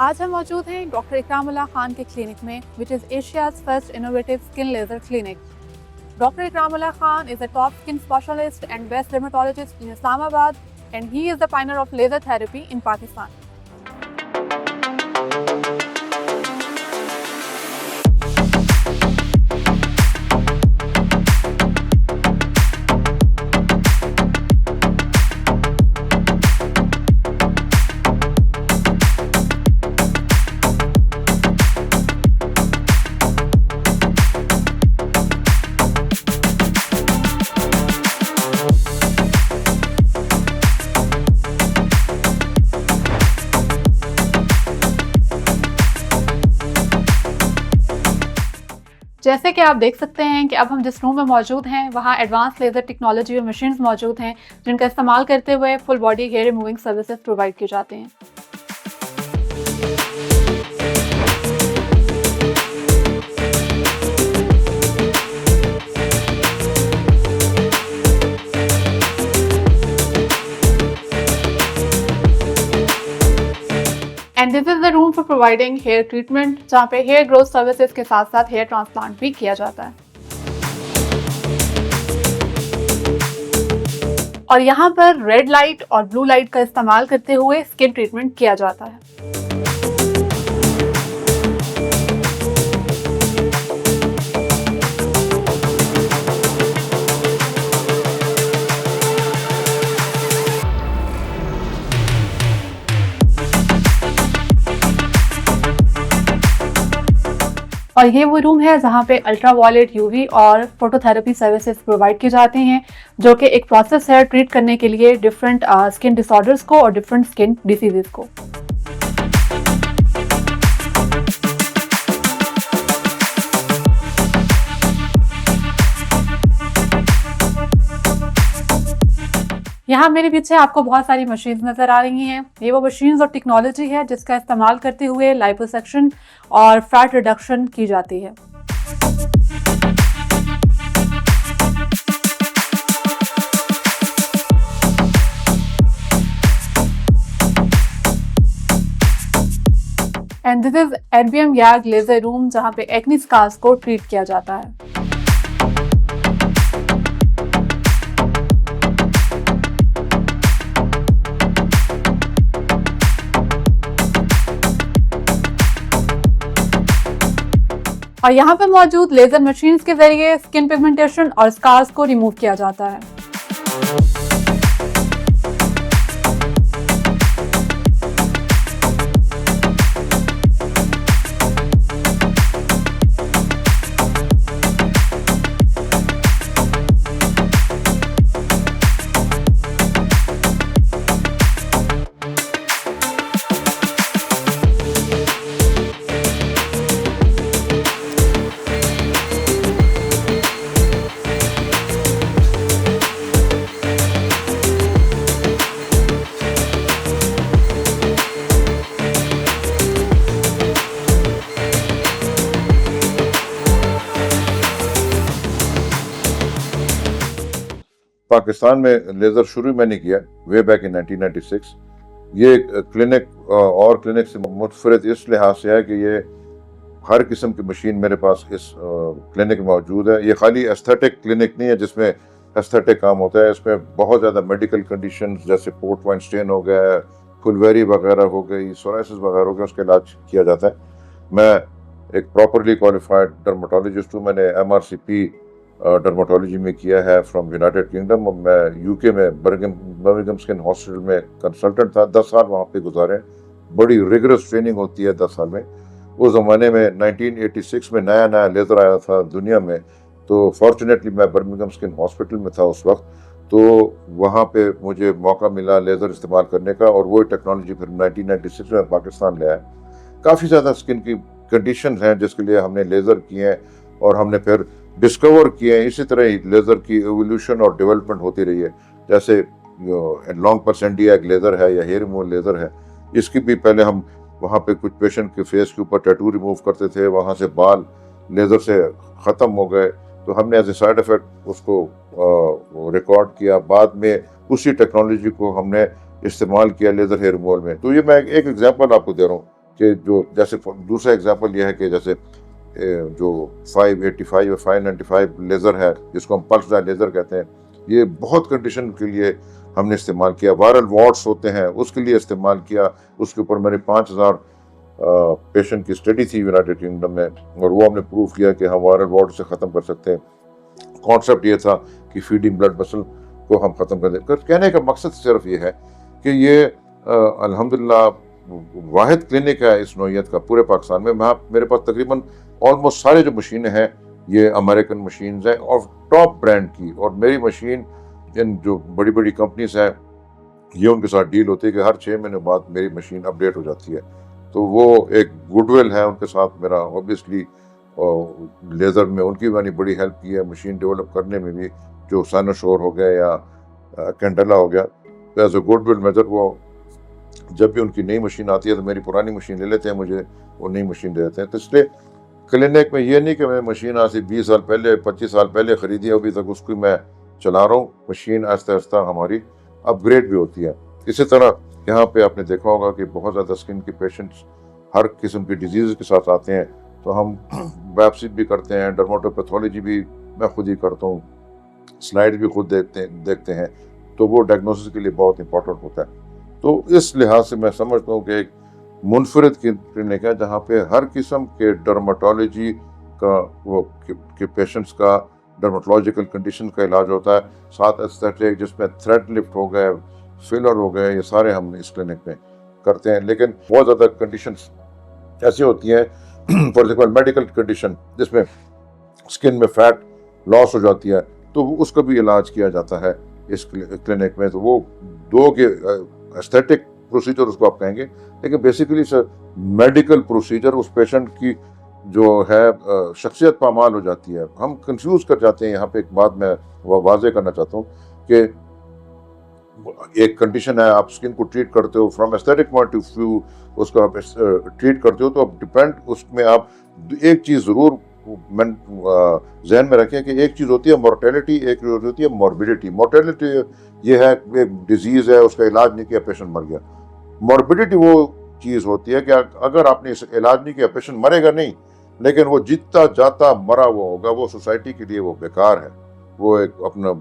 आज हम मौजूद हैं डॉक्टर इकरामुल्लाह खान के क्लिनिक में, which is Asia's first innovative skin laser clinic. Dr. Ikramullah Khan is a top skin specialist and best dermatologist in Islamabad, and he is the pioneer of laser therapy in Pakistan. जैसे कि आप देख सकते हैं कि अब हम जिस रूम में मौजूद हैं वहाँ एडवांस लेज़र टेक्नोलॉजी और मशीन्स मौजूद हैं जिनका इस्तेमाल करते हुए full body hair removing services provide किए जाते हैं. And this is the room for providing hair treatment, जहाँ पे हेयर ग्रोथ सर्विसेज के साथ साथ हेयर ट्रांसप्लांट भी किया जाता है. और यहाँ पर रेड लाइट और ब्लू लाइट का इस्तेमाल करते हुए स्किन ट्रीटमेंट किया जाता है. और ये वो रूम है जहाँ पे अल्ट्रा वायलेट यूवी और फोटोथेरेपी सर्विसेज प्रोवाइड की जाती हैं, जो कि एक प्रोसेस है ट्रीट करने के लिए डिफरेंट स्किन डिसऑर्डर्स को और डिफरेंट स्किन डिसीजेस को. यहाँ मेरे पीछे आपको बहुत सारी मशीन्स नज़र आ रही हैं. ये वो मशीन्स और टेक्नोलॉजी है जिसका इस्तेमाल करते हुए लाइपोसक्शन और फैट रिडक्शन की जाती है. एंड दिस इज एडबीएम याग लेजर रूम, जहाँ पे एक्ने स्कार्स को ट्रीट किया जाता है. और यहाँ पे मौजूद लेजर मशीन्स के जरिए स्किन पिगमेंटेशन और स्कार्स को रिमूव किया जाता है. पाकिस्तान में लेज़र शुरू मैंने किया वे बैक इन 1996. ये क्लिनिक और क्लिनिक से मुतफरद इस लिहाज से है कि ये हर किस्म की मशीन मेरे पास इस क्लिनिक में मौजूद है. ये खाली एस्थेटिक क्लिनिक नहीं है जिसमें एस्थेटिक काम होता है. इसमें बहुत ज़्यादा मेडिकल कंडीशन जैसे पोर्ट वाइन स्टेन हो गया, फुलवेरी वगैरह हो गई, सोराइसिस वगैरह हो गया, उसका इलाज किया जाता है. मैं एक प्रॉपरली क्वालिफाइड डर्माटोलॉजिस्ट हूँ. मैंने MRCP डर्माटोलॉजी में किया है फ्रॉम यूनाइटेड किंगडम. मैं यूके में बर्मिंघम स्किन हॉस्पिटल में कंसल्टेंट था. 10 साल वहाँ पे गुजारे. बड़ी रिगरस ट्रेनिंग होती है 10 साल में. उस ज़माने में 1986 में नया नया लेज़र आया था दुनिया में, तो फॉर्चुनेटली मैं बर्मिंघम स्किन हॉस्पिटल में था उस वक्त, तो वहाँ पे मुझे मौका मिला लेज़र इस्तेमाल करने का, और वही टेक्नोलॉजी फिर 1996 में पाकिस्तान ले आया. काफ़ी ज़्यादा स्किन की कंडीशन हैं जिसके लिए हमने लेज़र किए हैं और हमने फिर डिस्कवर किए हैं. इसी तरह ही लेज़र की एवोल्यूशन और डेवलपमेंट होती रही है. जैसे लॉन्ग परसेंटिया एक लेज़र है या हेयर रिमूवल लेज़र है, इसकी भी पहले हम वहाँ पे कुछ पेशेंट के फेस के ऊपर टैटू रिमूव करते थे, वहाँ से बाल लेज़र से ख़त्म हो गए, तो हमने एज ए साइड इफ़ेक्ट उसको रिकॉर्ड किया. बाद में उसी टेक्नोलॉजी को हमने इस्तेमाल किया लेज़र हेयर रिमूवल में. तो ये मैं एक एग्जांपल आपको दे रहा हूँ कि जो जैसे दूसरा एग्जांपल यह है कि जैसे जो 585 या 595 लेज़र है जिसको हम पल्स डाई लेज़र कहते हैं, ये बहुत कंडीशन के लिए हमने इस्तेमाल किया। वायरल वार्ड्स होते हैं उसके लिए इस्तेमाल किया। उसके ऊपर मेरे 5000 पेशेंट की स्टडी थी यूनाइटेड किंगडम में, और वो हमने प्रूव किया कि हम वायरल वार्ड से ख़त्म कर सकते हैं। कॉन्सेप्ट ये था कि फीडिंग ब्लड वेसल को हम ख़त्म कर दें। कहने का मकसद सिर्फ ये है कि ये अल्हम्दुलिल्लाह वाहिद क्लिनिक है इस नौइयत का पूरे पाकिस्तान में। मेरे पास तकरीबन ऑलमोस्ट सारे जो मशीनें हैं ये अमेरिकन मशीन्स हैं और टॉप ब्रांड की। और मेरी मशीन इन जो बड़ी बड़ी कंपनीज हैं ये उनके साथ डील होती है कि हर 6 महीने बाद मेरी मशीन अपडेट हो जाती है। तो वो एक गुडविल है उनके साथ मेरा। ऑब्वियसली लेज़र में उनकी मैंने बड़ी हेल्प की है, मशीन डेवलप करने में भी, जो साइनोशोर हो गया या कैंडेला हो गया। तो एज ए गुडविल मेजर वो जब भी उनकी नई मशीन आती है तो मेरी पुरानी मशीन ले लेते हैं, मुझे वो नई मशीन दे देते हैं। तो इसलिए क्लिनिक में ये नहीं कि मैं मशीन आज से 20 साल पहले 25 साल पहले ख़रीदी है, अभी तक उसकी मैं चला रहा हूँ। मशीन आहिस्ता आहिस्ता हमारी अपग्रेड भी होती है। इसी तरह यहाँ पे आपने देखा होगा कि बहुत ज़्यादा स्किन के पेशेंट्स हर किस्म की डिजीज़ के साथ आते हैं, तो हम बायोप्सी भी करते हैं, डर्माटोपैथोलॉजी भी मैं खुद ही करता हूँ, स्लाइड भी खुद देखते हैं। तो वो डायग्नोसिस के लिए बहुत इंपॉर्टेंट होता है। तो इस लिहाज से मैं समझता हूँ कि एक मुनफरिद क्लिनिक है जहाँ पे हर किस्म के डर्माटोलॉजी का वो के पेशेंट्स का डर्माटोलॉजिकल कंडीशन का इलाज होता है। साथ एस्थेटिक जिसमें थ्रेड लिफ्ट हो गए, फिलर हो गए, ये सारे हम इस क्लिनिक में करते हैं। लेकिन बहुत ज़्यादा कंडीशंस ऐसी होती हैं, फॉर एग्जाम्पल मेडिकल कंडीशन जिसमें स्किन में फैट लॉस हो जाती है, तो उसका भी इलाज किया जाता है इस क्लिनिक में। तो वो दो के एस्थेटिक प्रोसीजर उसको आप कहेंगे, लेकिन बेसिकली मेडिकल प्रोसीजर उस पेशेंट की जो है शख्सियत पामाल हो जाती है। हम कंफ्यूज कर जाते हैं। यहाँ पे एक बात मैं वाज़ेह करना चाहता हूँ कि एक कंडीशन है, आप स्किन को ट्रीट करते हो from aesthetic point of view, उसको आप ट्रीट करते हो तो आप डिपेंड उसमें आप एक चीज़ ज़रूर जहन में रखें कि एक चीज़ होती है मोर्टेलिटी, एक होती है मॉर्बिडिटी। मोर्टेलिटी ये है एक डिजीज़ है, उसका इलाज नहीं किया, पेशेंट मर गया। मॉर्बिडिटी वो चीज़ होती है कि अगर आपने इस इलाज नहीं किया, पेशेंट मरेगा नहीं, लेकिन वो जीता जाता मरा वो होगा, वो सोसाइटी के लिए वो बेकार है। वो एक अपना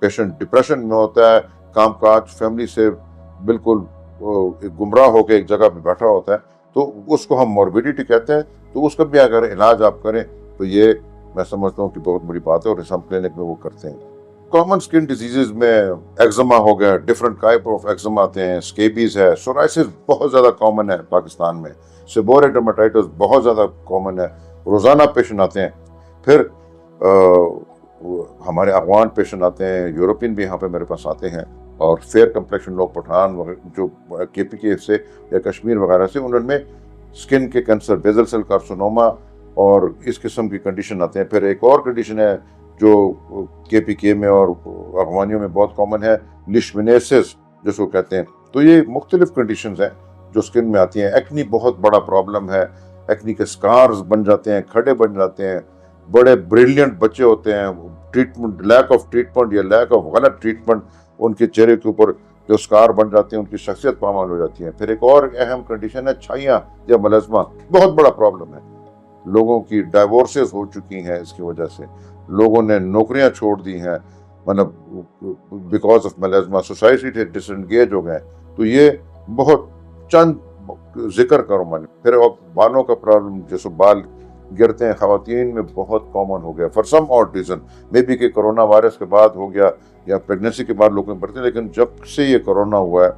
पेशेंट डिप्रेशन में होता है, काम काज फैमिली से बिल्कुल गुमराह होकर एक जगह पे बैठा होता है, तो उसको हम मॉर्बिडिटी कहते हैं। तो उसका भी अगर इलाज आप करें तो ये मैं समझता हूँ कि बहुत बड़ी बात है, और इस हम क्लिनिक में वो करते हैं। कॉमन स्किन डिजीजेज में एक्जिमा हो गया, डिफरेंट टाइप ऑफ एक्जिमा आते हैं, स्केबीज है, सोराइसिस बहुत ज़्यादा कॉमन है पाकिस्तान में, सेबोरिक डर्माटाइटिस बहुत ज़्यादा कॉमन है, रोज़ाना पेशेंट आते हैं। फिर हमारे अफगान पेशेंट आते हैं, यूरोपियन भी यहाँ पे मेरे पास आते हैं, और फेयर कम्प्लेक्शन लोग पठान जो KPK से या कश्मीर वगैरह से, उनमें स्किन के कैंसर, बेजल सेल कार्सिनोमा और इस किस्म की कंडीशन आते हैं। फिर एक और कंडीशन है जो KPK में और अफगानियों में बहुत कॉमन है, लिशमिनेसिस जिसको कहते हैं। तो ये मुख्तलिफ कंडीशंस हैं जो स्किन में आती हैं। एक्नी बहुत बड़ा प्रॉब्लम है, एक्नी के स्कार्स बन जाते हैं, खड़े बन जाते हैं, बड़े ब्रिलियंट बच्चे होते हैं, ट्रीटमेंट लैक ऑफ ट्रीटमेंट या लैक ऑफ गलत ट्रीटमेंट उनके चेहरे के ऊपर जो स्कार बन जाते हैं, उनकी शख्सियत पामाल हो जाती है। फिर एक और अहम कंडीशन है छाइयाँ या मलज़मा, बहुत बड़ा प्रॉब्लम है। लोगों की डाइवोर्सेस हो चुकी हैं इसकी वजह से, लोगों ने नौकरियां छोड़ दी हैं, मतलब बिकॉज ऑफ मलज़मा, सोसाइटी से डिसएंगेज हो गए। तो ये बहुत चंद जिक्र करूँ मैंने। फिर बालों का प्रॉब्लम, जैसे बाल गिरते हैं ख़वातीन में बहुत कॉमन हो गया फॉर सम और रीज़न, मे बी कि कोरोना वायरस के बाद हो गया या प्रेगनेंसी के बाद लोग में बढ़ते हैं। लेकिन जब से ये कोरोना हुआ है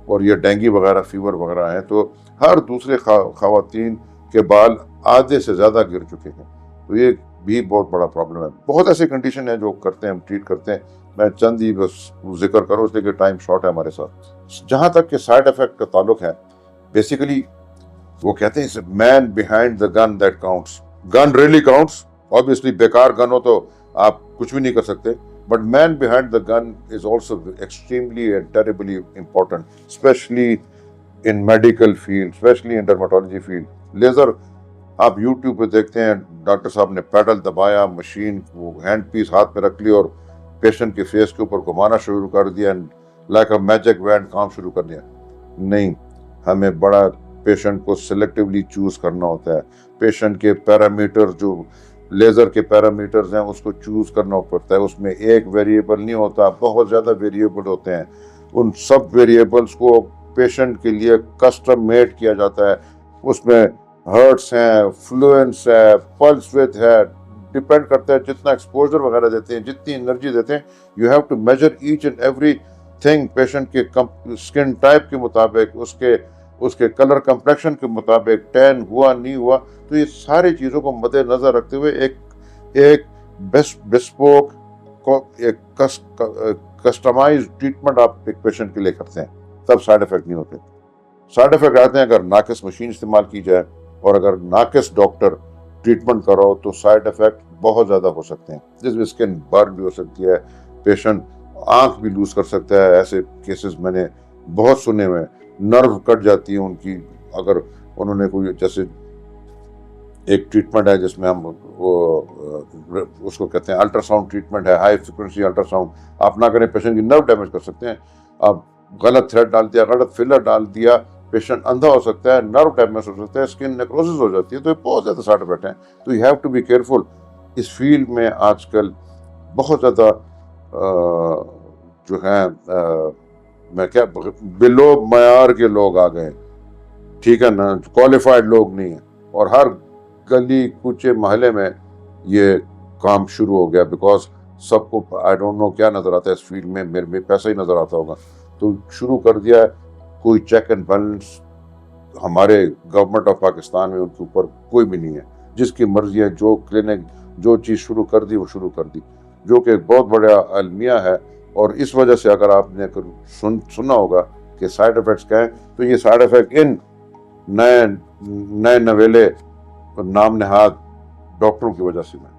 और ये डेंगू वगैरह फीवर वगैरह हैं, तो हर दूसरे ख़वातीन के बाल आधे से ज़्यादा गिर चुके हैं। तो ये भी बहुत बड़ा प्रॉब्लम है। बहुत ऐसी कंडीशन है जो करते हैं, हम ट्रीट करते हैं। मैं चंद ही बस जिक्र करूँ इसलिए कि टाइम शॉर्ट है हमारे साथ। जहाँ तक कि साइड इफ़ेक्ट का ताल्लुक है, बेसिकली वो कहते हैं man behind the gun that counts. Gun really counts. Obviously बेकार गन हो तो आप कुछ भी नहीं कर सकते, but man behind the gun is also extremely and terribly important, specially in medical field, specially in dermatology field. Laser आप यूट्यूब पे देखते हैं, डॉक्टर साहब ने पैडल दबाया, मशीन वो हैंड पीस हाथ में रख ली और पेशेंट के फेस के ऊपर घुमाना शुरू कर दिया, लाइक अ मैजिक वैंड काम शुरू कर दिया। नहीं, हमें बड़ा पेशेंट को सिलेक्टिवली चूज करना होता है, पेशेंट के पैरामीटर जो लेज़र के पैरामीटर्स हैं उसको चूज करना पड़ता है। उसमें एक वेरिएबल नहीं होता, बहुत ज़्यादा वेरिएबल होते हैं। उन सब वेरिएबल्स को पेशेंट के लिए कस्टम मेड किया जाता है। उसमें हर्ट्स हैं, फ्लुएंस है, पल्स विड्थ है, डिपेंड करता है जितना एक्सपोजर वगैरह देते हैं, जितनी एनर्जी देते हैं। You have to measure each and everything patient के स्किन टाइप के मुताबिक, उसके कलर कम्प्लेक्शन के मुताबिक, टैन हुआ नहीं हुआ। तो ये सारी चीज़ों को मद्देनजर रखते हुए एक बेस्पोक एक कस्टमाइज ट्रीटमेंट आप एक पेशेंट के लिए करते हैं, तब साइड इफेक्ट नहीं होते। साइड इफेक्ट आते हैं अगर नाकिस मशीन इस्तेमाल की जाए और अगर नाकिस डॉक्टर ट्रीटमेंट करो तो साइड इफेक्ट बहुत ज़्यादा हो सकते हैं, जिसमें स्किन बर्न भी हो सकती है, पेशेंट आंख भी लूज कर सकता है। ऐसे केसेस मैंने बहुत सुने हुए हैं, नर्व कट जाती है उनकी। अगर उन्होंने कोई, जैसे एक ट्रीटमेंट है जिसमें हम उसको कहते हैं अल्ट्रासाउंड ट्रीटमेंट है, हाई फ्रिक्वेंसी अल्ट्रासाउंड। आप ना करें, पेशेंट की नर्व डैमेज कर सकते हैं। आप गलत थ्रेड डाल दिया, गलत फिलर डाल दिया, पेशेंट अंधा हो सकता है, नर्व डैमेज हो सकता है, स्किन नेक्रोसिस हो जाती है। तो ये बहुत ज़्यादा साइड इफेक्ट हैं। तो you have to be careful. इस फील्ड में आजकल बहुत ज़्यादा जो है मैं क्या बिलो मयार के लोग आ गए, ठीक है ना, क्वालिफाइड लोग नहीं है। और हर गली कूचे मोहल्ले में ये काम शुरू हो गया, बिकॉज सबको आई डोंट नो क्या नज़र आता है इस फील्ड में, मेरे में पैसा ही नज़र आता होगा, तो शुरू कर दिया है। कोई चेक एंड बैलेंस हमारे गवर्नमेंट ऑफ पाकिस्तान में उनके ऊपर कोई भी नहीं है। जिसकी मर्जी है, जो क्लिनिक जो चीज़ शुरू कर दी वो शुरू कर दी, जो कि एक बहुत बड़ा अलमिया है। और इस वजह से अगर आपने सुना होगा कि साइड इफ़ेक्ट्स क्या हैं, तो ये साइड इफ़ेक्ट इन नए नवेले नाम नहाद डॉक्टरों की वजह से में